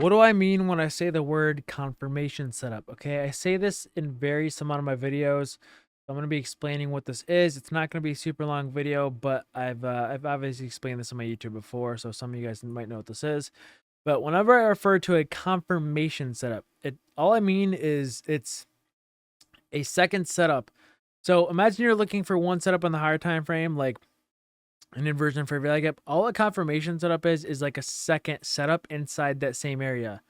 What do I mean when I say the word confirmation setup? Okay, I say this in various amount of my videos. I'm going to be explaining what this is. It's not going to be a super long video, but I've obviously explained this on my YouTube before, so some of you guys might know what this is. But whenever I refer to a confirmation setup, it all I mean is it's a second setup. So imagine you're looking for one setup on the higher time frame, like an inversion fair value gap. All a confirmation setup is like a second setup inside that same area,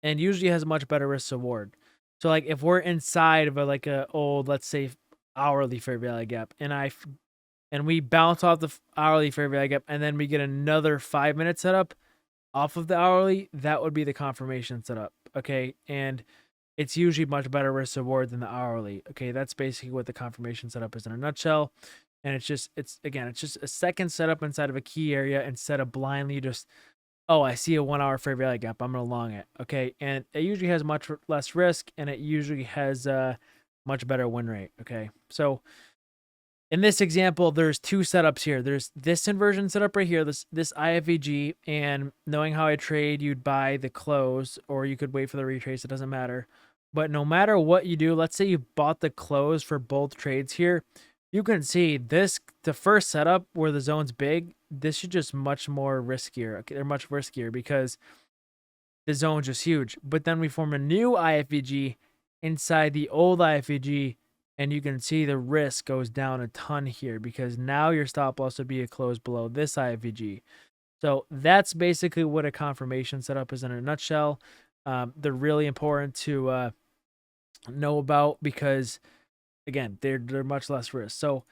and usually has a much better risk reward. So like if we're inside of like a old, let's say, hourly fair value gap, and we bounce off the hourly fair value gap, and then we get another 5 minute setup off of the hourly, that would be the confirmation setup. Okay, and it's usually much better risk reward than the hourly. Okay, that's basically what the confirmation setup is in a nutshell. And it's just a second setup inside of a key area instead of blindly just, oh, I see a 1 hour fair value gap, I'm gonna long it. Okay, and it usually has much less risk, and it usually has a much better win rate. Okay, so in this example, there's two setups here. There's this inversion setup right here, this IFVG, and knowing how I trade, you'd buy the close, or you could wait for the retrace. It doesn't matter. But no matter what you do, let's say you bought the close for both trades here, you can see this, the first setup where the zone's big, this is just much more riskier. Okay, they're much riskier because the zone's just huge. But then we form a new IFVG inside the old IFVG, and you can see the risk goes down a ton here because now your stop loss would be a close below this IFVG. So that's basically what a confirmation setup is in a nutshell. They're really important to know about because, again, they're much less risk. So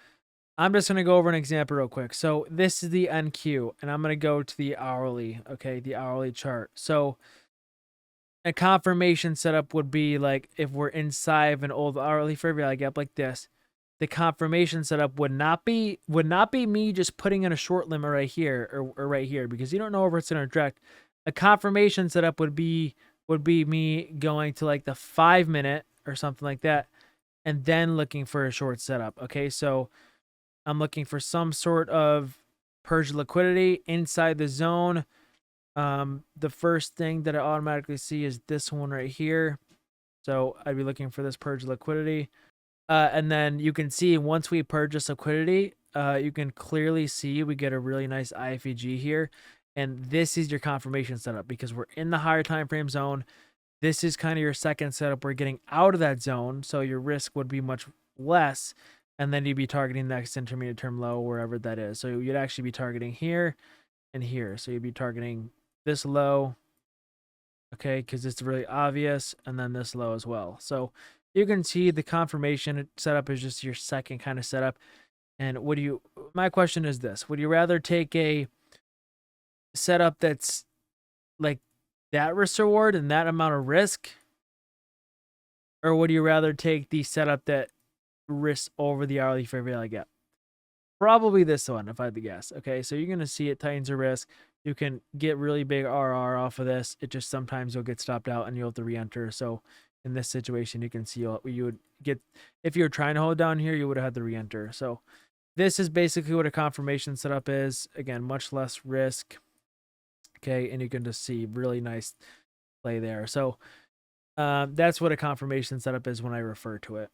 I'm just going to go over an example real quick. So this is the NQ, and I'm going to go to the hourly, okay, the hourly chart. So a confirmation setup would be like if we're inside of an old hourly fair value gap like this, the confirmation setup would not be me just putting in a short limit right here or right here, because you don't know if it's gonna direct. A confirmation setup would be me going to like the 5 minute or something like that, and then looking for a short setup. Okay, so I'm looking for some sort of purge liquidity inside the zone. The first thing that I automatically see is this one right here. So I'd be looking for this purge liquidity. And then you can see once we purge this liquidity, you can clearly see we get a really nice IFEG here. And this is your confirmation setup because we're in the higher time frame zone. This is kind of your second setup. We're getting out of that zone, so your risk would be much less. And then you'd be targeting next intermediate term low, wherever that is. So you'd actually be targeting here and here. So you'd be targeting this low, okay, because it's really obvious, and then this low as well. So you can see the confirmation setup is just your second kind of setup. And my question is this: would you rather take a setup that's like that risk reward and that amount of risk, or would you rather take the setup that risks over the hourly fair value gap? Probably this one, if I had to guess. Okay, so you're gonna see it tightens the risk. You can get really big RR off of this. It just sometimes you'll get stopped out and you'll have to re-enter. So in this situation, you can see you would get, if you're trying to hold down here, you would have had to re-enter. So this is basically what a confirmation setup is. Again, much less risk. Okay, and you can just see really nice play there. So that's what a confirmation setup is when I refer to it.